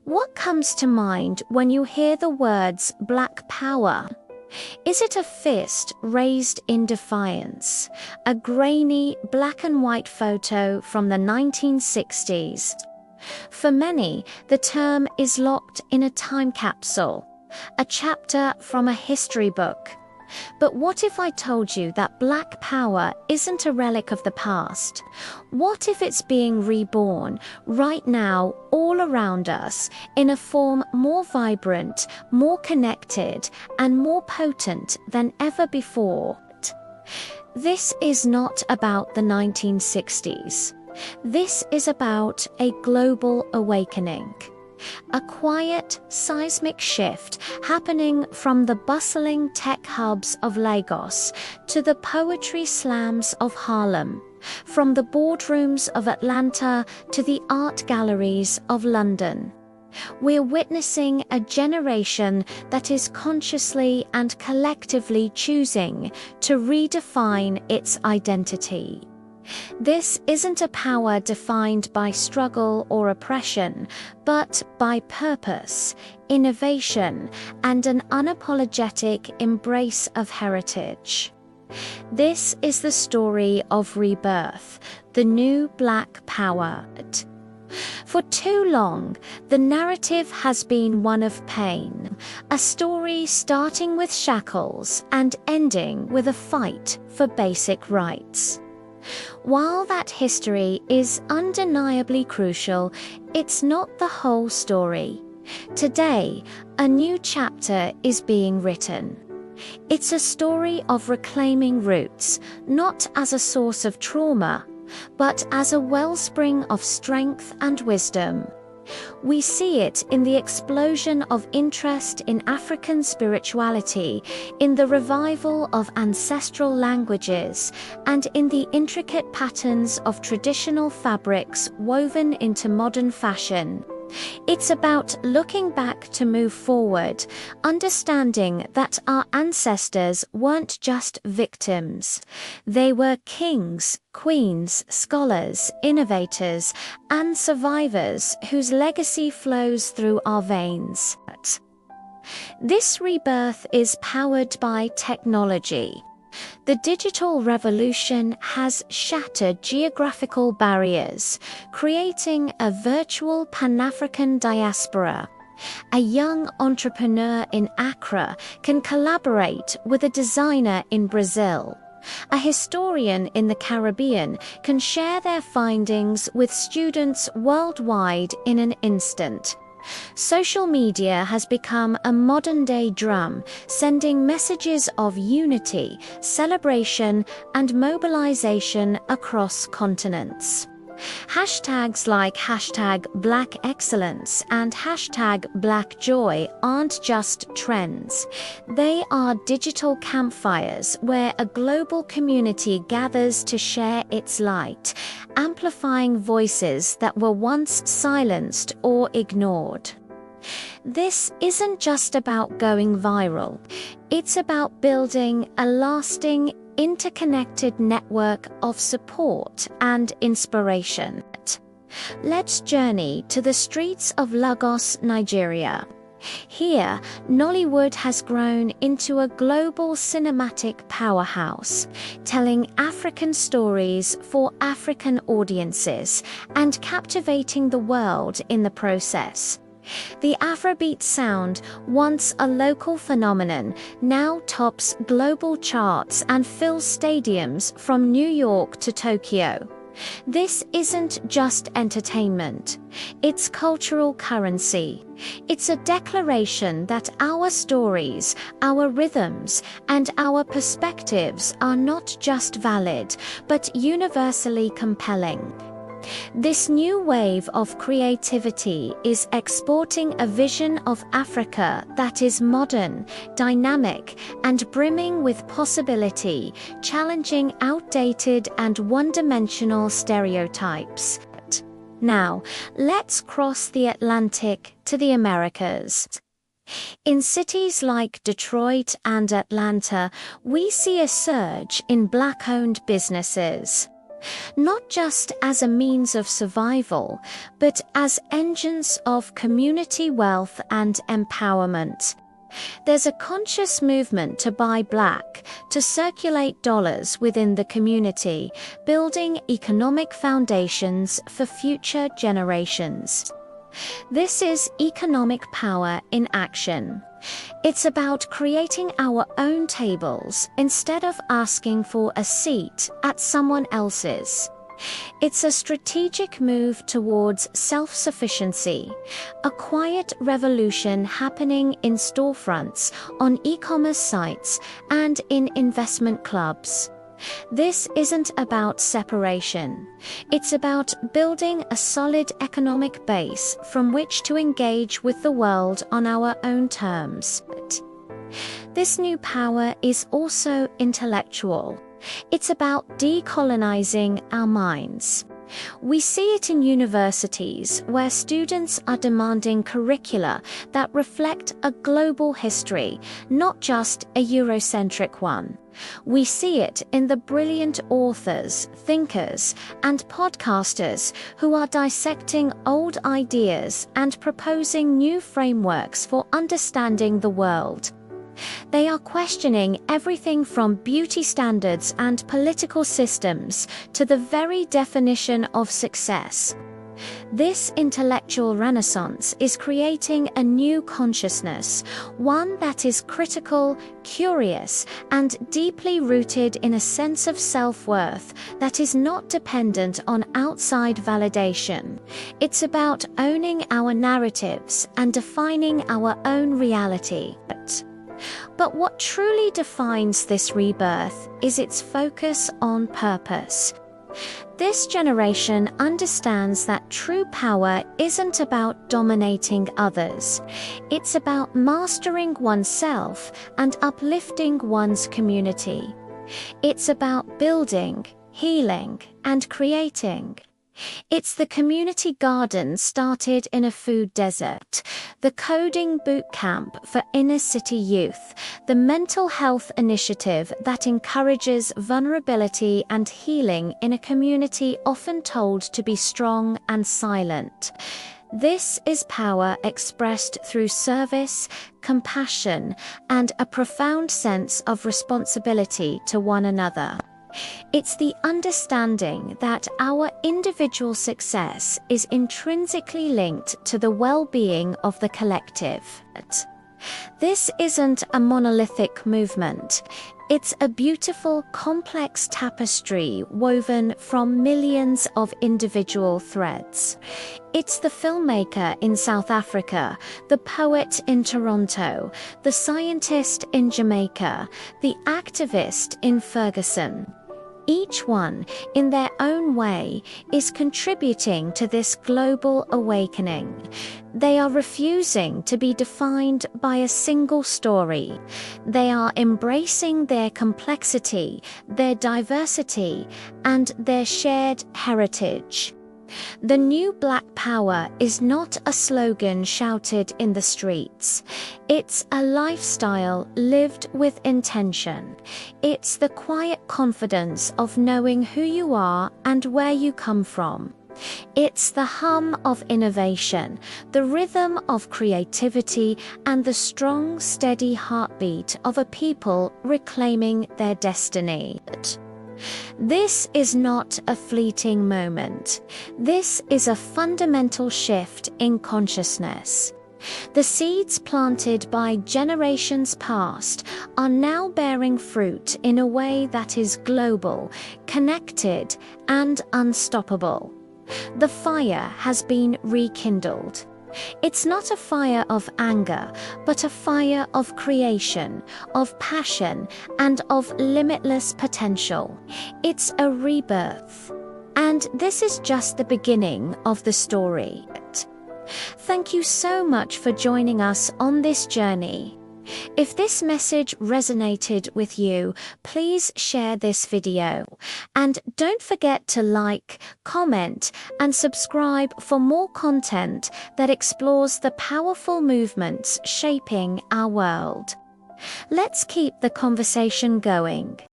What comes to mind when you hear the words Black Power? Is it a fist raised in defiance? A grainy black and white photo from the 1960s? For many, the term is locked in a time capsule, a chapter from a history book. But what if I told you that Black Power isn't a relic of the past? What if it's being reborn right now all around us in a form more vibrant, more connected, and more potent than ever before? This is not about the 1960s. This is about a global awakening. A quiet, seismic shift happening from the bustling tech hubs of Lagos to the poetry slams of Harlem, from the boardrooms of Atlanta to the art galleries of London. We're witnessing a generation that is consciously and collectively choosing to redefine its identity. This isn't a power defined by struggle or oppression, but by purpose, innovation, and an unapologetic embrace of heritage. This is the story of Rebirth, the new Black Power. For too long, the narrative has been one of pain, a story starting with shackles and ending with a fight for basic rights. While that history is undeniably crucial, it's not the whole story. Today, a new chapter is being written. It's a story of reclaiming roots, not as a source of trauma, but as a wellspring of strength and wisdom. We see it in the explosion of interest in African spirituality, in the revival of ancestral languages, and in the intricate patterns of traditional fabrics woven into modern fashion. It's about looking back to move forward, understanding that our ancestors weren't just victims. They were kings, queens, scholars, innovators, and survivors whose legacy flows through our veins. This rebirth is powered by technology. The digital revolution has shattered geographical barriers, creating a virtual Pan-African diaspora. A young entrepreneur in Accra can collaborate with a designer in Brazil. A historian in the Caribbean can share their findings with students worldwide in an instant. Social media has become a modern-day drum, sending messages of unity, celebration, and mobilization across continents. Hashtags like #BlackExcellence and #BlackJoy aren't just trends. They are digital campfires where a global community gathers to share its light, amplifying voices that were once silenced or ignored. This isn't just about going viral. It's about building a lasting, interconnected network of support and inspiration. Let's journey to the streets of Lagos, Nigeria. Here, Nollywood has grown into a global cinematic powerhouse, telling African stories for African audiences and captivating the world in the process. The Afrobeat sound, once a local phenomenon, now tops global charts and fills stadiums from New York to Tokyo. This isn't just entertainment. It's cultural currency. It's a declaration that our stories, our rhythms, and our perspectives are not just valid, but universally compelling. This new wave of creativity is exporting a vision of Africa that is modern, dynamic, and brimming with possibility, challenging outdated and one-dimensional stereotypes. Now, let's cross the Atlantic to the Americas. In cities like Detroit and Atlanta, we see a surge in Black-owned businesses. not just as a means of survival, but as engines of community wealth and empowerment. There's a conscious movement to buy black, to circulate dollars within the community, building economic foundations for future generations. This is economic power in action. It's about creating our own tables instead of asking for a seat at someone else's. It's a strategic move towards self-sufficiency, a quiet revolution happening in storefronts, on e-commerce sites, and in investment clubs. This isn't about separation. It's about building a solid economic base from which to engage with the world on our own terms. This new power is also intellectual. It's about decolonizing our minds. We see it in universities where students are demanding curricula that reflect a global history, not just a Eurocentric one. We see it in the brilliant authors, thinkers, and podcasters who are dissecting old ideas and proposing new frameworks for understanding the world. They are questioning everything from beauty standards and political systems to the very definition of success. This intellectual renaissance is creating a new consciousness, one that is critical, curious, and deeply rooted in a sense of self-worth that is not dependent on outside validation. It's about owning our narratives and defining our own reality. But what truly defines this rebirth is its focus on purpose. This generation understands that true power isn't about dominating others. It's about mastering oneself and uplifting one's community. It's about building, healing, and creating. It's the community garden started in a food desert, the coding boot camp for inner city youth, the mental health initiative that encourages vulnerability and healing in a community often told to be strong and silent. This is power expressed through service, compassion, and a profound sense of responsibility to one another. It's the understanding that our individual success is intrinsically linked to the well-being of the collective. This isn't a monolithic movement. It's a beautiful, complex tapestry woven from millions of individual threads. It's the filmmaker in South Africa, the poet in Toronto, the scientist in Jamaica, the activist in Ferguson. Each one, in their own way, is contributing to this global awakening. They are refusing to be defined by a single story. They are embracing their complexity, their diversity, and their shared heritage. The new Black Power is not a slogan shouted in the streets. It's a lifestyle lived with intention. It's the quiet confidence of knowing who you are and where you come from. It's the hum of innovation, the rhythm of creativity, and the strong, steady heartbeat of a people reclaiming their destiny. This is not a fleeting moment. This is a fundamental shift in consciousness. The seeds planted by generations past are now bearing fruit in a way that is global, connected, and unstoppable. The fire has been rekindled. It's not a fire of anger, but a fire of creation, of passion, and of limitless potential. It's a rebirth. And this is just the beginning of the story. Thank you so much for joining us on this journey. If this message resonated with you, please share this video. And don't forget to like, comment, and subscribe for more content that explores the powerful movements shaping our world. Let's keep the conversation going.